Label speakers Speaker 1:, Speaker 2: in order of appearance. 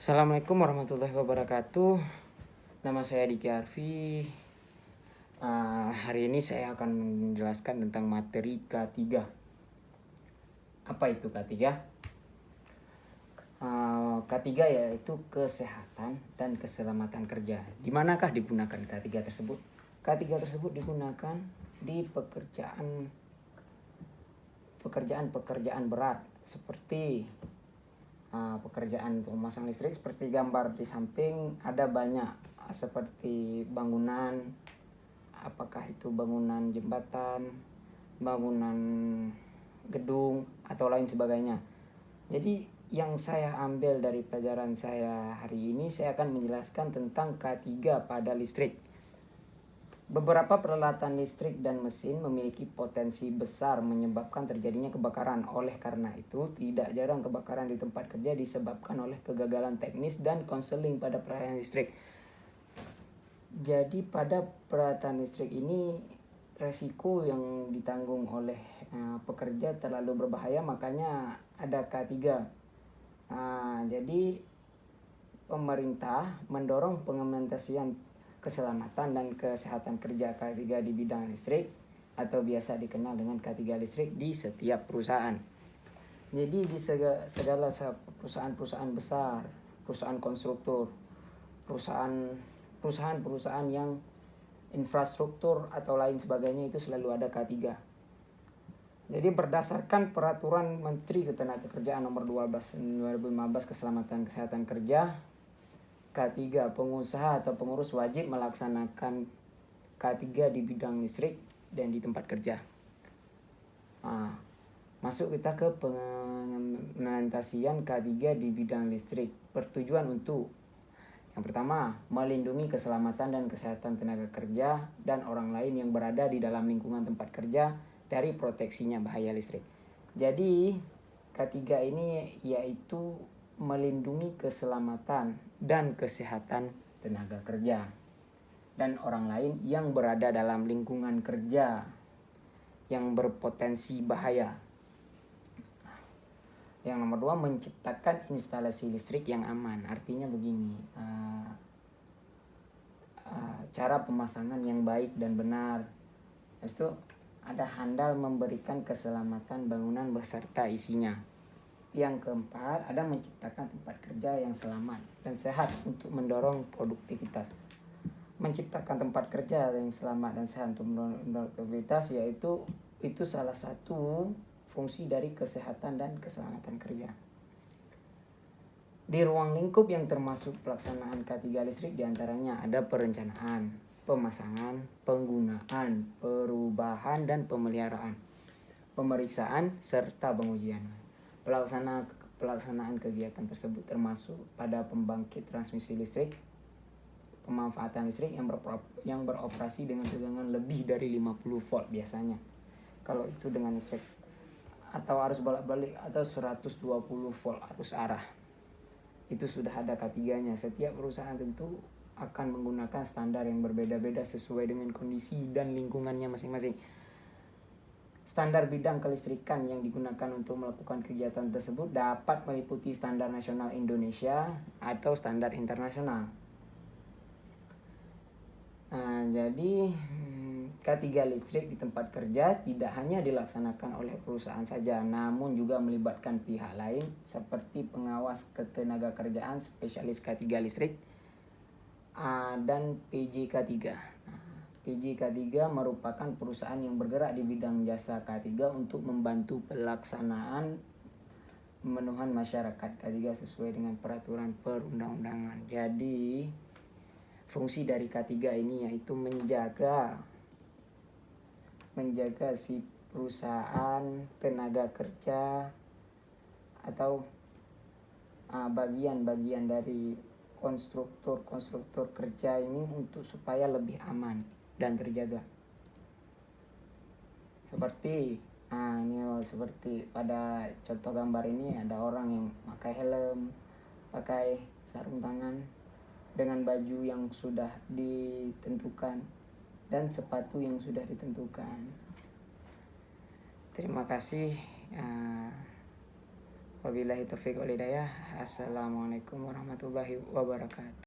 Speaker 1: Assalamualaikum warahmatullahi wabarakatuh. Nama saya Diki Arfi. Hari ini saya akan menjelaskan tentang materi K3. Apa itu K3? K3 yaitu kesehatan dan keselamatan kerja. Di manakah digunakan K3 tersebut? K3 tersebut digunakan di pekerjaan berat seperti pekerjaan pemasang listrik. Seperti gambar di samping ada banyak, seperti bangunan, apakah itu bangunan jembatan, bangunan gedung atau lain sebagainya. Jadi yang saya ambil dari pelajaran saya hari ini, saya akan menjelaskan tentang K3 pada listrik. Beberapa peralatan listrik dan mesin memiliki potensi besar menyebabkan terjadinya kebakaran. Oleh karena itu, tidak jarang kebakaran di tempat kerja disebabkan oleh kegagalan teknis dan konseling pada peralatan listrik. Jadi pada peralatan listrik ini, resiko yang ditanggung oleh pekerja terlalu berbahaya, makanya ada K3. Jadi pemerintah mendorong pengimplementasian keselamatan dan kesehatan kerja K3 di bidang listrik, atau biasa dikenal dengan K3 listrik, di setiap perusahaan. Jadi di segala perusahaan besar, perusahaan konstruktur, perusahaan yang infrastruktur atau lain sebagainya, itu selalu ada K3. Jadi berdasarkan peraturan Menteri Ketenagakerjaan nomor 12 2015 keselamatan kesehatan kerja, K3 pengusaha atau pengurus wajib melaksanakan K3 di bidang listrik dan di tempat kerja. Masuk kita ke pengimplementasian K3 di bidang listrik. Bertujuan untuk yang pertama, melindungi keselamatan dan kesehatan tenaga kerja dan orang lain yang berada di dalam lingkungan tempat kerja dari proteksinya bahaya listrik. Jadi K3 ini yaitu melindungi keselamatan dan kesehatan tenaga kerja dan orang lain yang berada dalam lingkungan kerja yang berpotensi bahaya. Yang nomor 2, menciptakan instalasi listrik yang aman. Artinya begini, cara pemasangan yang baik dan benar. Habis itu ada handal memberikan keselamatan bangunan beserta isinya. Yang keempat, ada menciptakan tempat kerja yang selamat dan sehat untuk mendorong produktivitas. Menciptakan tempat kerja yang selamat dan sehat untuk mendorong produktivitas, yaitu itu salah satu fungsi dari kesehatan dan keselamatan kerja. Di ruang lingkup yang termasuk pelaksanaan K3 listrik diantaranya ada perencanaan, pemasangan, penggunaan, perubahan dan pemeliharaan, pemeriksaan serta pengujian. Pelaksanaan kegiatan tersebut termasuk pada pembangkit transmisi listrik, pemanfaatan listrik yang beroperasi dengan tegangan lebih dari 50 volt biasanya. Kalau itu dengan listrik atau arus bolak-balik atau 120 volt arus arah, itu sudah ada K3-nya. Setiap perusahaan tentu akan menggunakan standar yang berbeda-beda sesuai dengan kondisi dan lingkungannya masing-masing. Standar bidang kelistrikan yang digunakan untuk melakukan kegiatan tersebut dapat meliputi standar nasional Indonesia atau standar internasional. Jadi K3 listrik di tempat kerja tidak hanya dilaksanakan oleh perusahaan saja, namun juga melibatkan pihak lain seperti pengawas ketenagakerjaan, spesialis K3 listrik, dan PJK3. PJK3 merupakan perusahaan yang bergerak di bidang jasa K3 untuk membantu pelaksanaan pemenuhan masyarakat K3 sesuai dengan peraturan perundang-undangan. Jadi fungsi dari K3 ini yaitu menjaga si perusahaan, tenaga kerja atau bagian-bagian dari konstruktur kerja ini untuk supaya lebih aman dan terjaga. Seperti pada contoh gambar ini ada orang yang pakai helm, pakai sarung tangan dengan baju yang sudah ditentukan dan sepatu yang sudah ditentukan. Terima kasih. Wabillahi taufiq wal hidayah. Assalamualaikum warahmatullahi wabarakatuh.